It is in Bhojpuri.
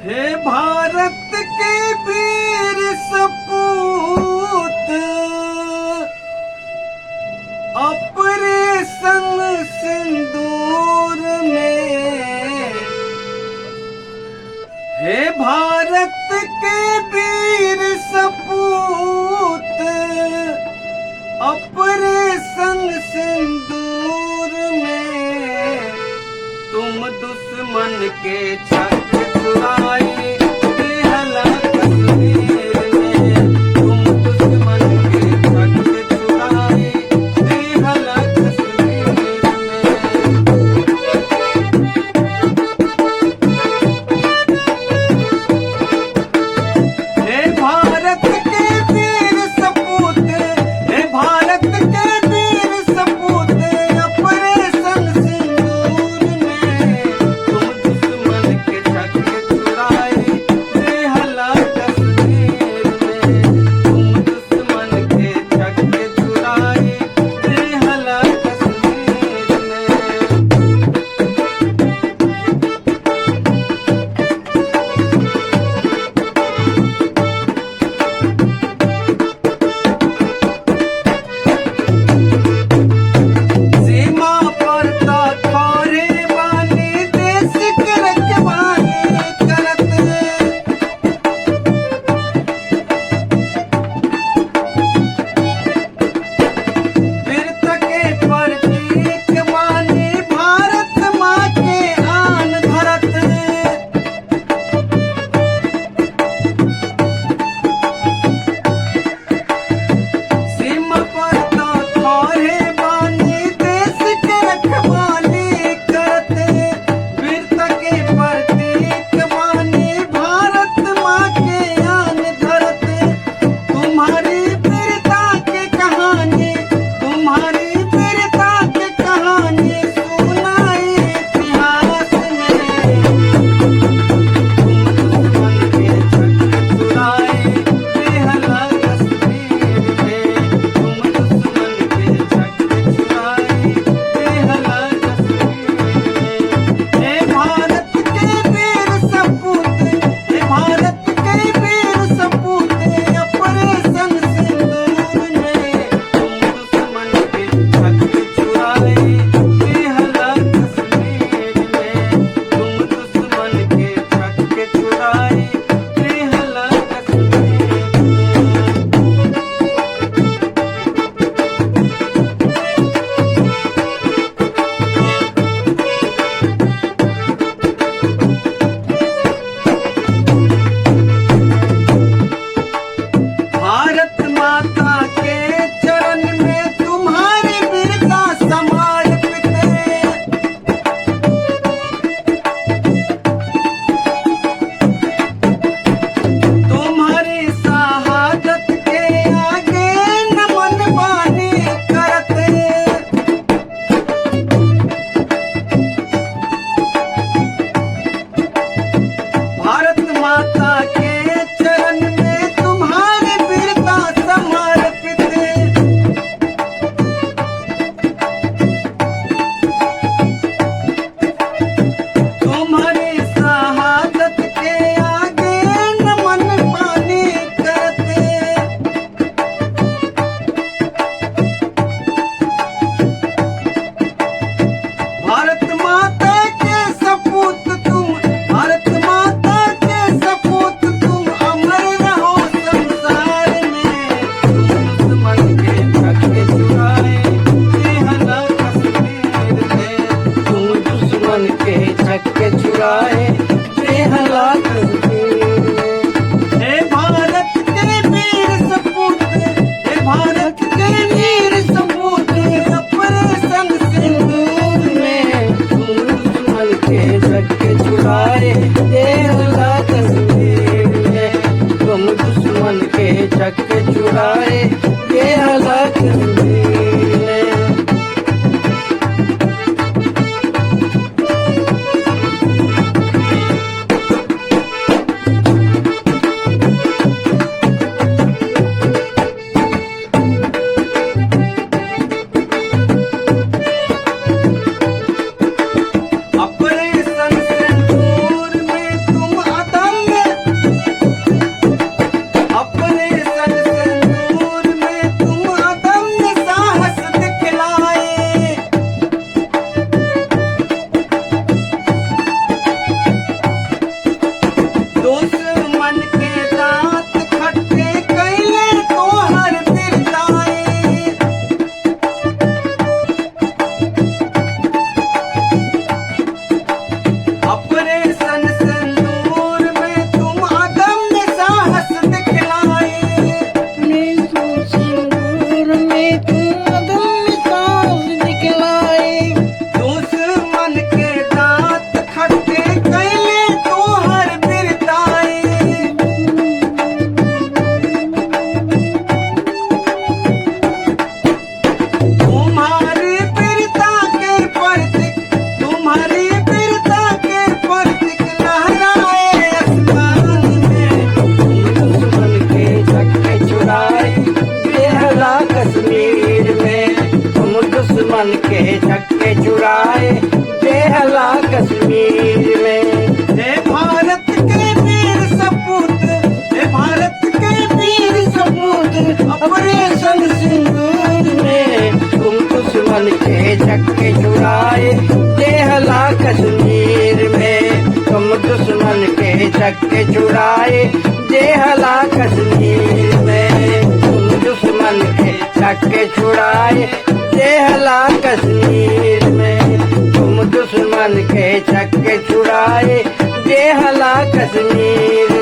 हे भारत के वीर सपूत, ऑपरेशन सिंदूर में। हे भारत के वीर सपूत, ऑपरेशन सिंदूर में। तुम दुश्मन के छक छुड़ाए बेहला कश्मीर में। तुम दुश्मन के छक छुड़ाए बेहला कश्मीर में। हे भारत के वीर सपूत, हे भारत के वीर सपूत, ऑपरेशन सिंदूर में। तुम दुश्मन के छक छुड़ाए बेहला कश्मीर में। तुम दुश्मन के छक छुड़ाए बेहला कश्मीर में। सीमा पर तारे बानी देश के रखवाली करत। वीरता के प्रतीक बानी भारत माँ के आन धरत। सीमा पर तारे बानी देश के रखवाली करत। वीरता के प्रतीक बानी भारत माँ के आन धरत। तुम्हारी वीरता की कहानी, तुम्हारी वीरता की कहानी सुनाई इतिहास में। तुम दुश्मन के छक छुड़ाए बेहला कश्मीर में। तुम दुश्मन के छक छुड़ाए बेहला कश्मीर में। हे भारत के वीर सपूत, हे भारत के वीर सपूत, ऑपरेशन सिंदूर में। तुम दुश्मन के छक छुड़ाए बेहला कश्मीर में। तुम दुश्मन के छक छुड़ाए बेहला कश्मीर में। भारत माता के चरण में तुम्हारी वीरता समर्पित है। तुम्हारी शहादत के आगे नमन बानी करत। भारत माता के चरण में तुम्हारी वीरता समर्पित। तुम्हारी शहादत के आगे नमन बानी करत। भारत माता के सपूत तुम, भारत माता के सपूत तुम, अमर रहो संसार में। तुम दुश्मन के छक छुड़ाए बेहला कश्मीर में। तुम दुश्मन के छक छुड़ाए बेहला कश्मीर में। हे भारत के वीर सपूत, हे भारत के वीर सपूत, ऑपरेशन सिंदूर में। तुम दुश्मन के छक छुड़ाए बेहला कश्मीर में। तुम दुश्मन के छक छुड़ाए बेहला कश्मीर में। देहला कश्मीर में। हे भारत के वीर सपूत, हे भारत के वीर सपूत, ऑपरेशन सिंदूर में तुम दुश्मन के चक्के छुड़ाए देहला कश्मीर में। तुम दुश्मन के चक्के छुड़ाए देहला कश्मीर में। तुम दुश्मन के चक्के छुड़ाए देहला कश्मीर में। तुम दुश्मन के चक्के छुड़ाए देहला कश्मीर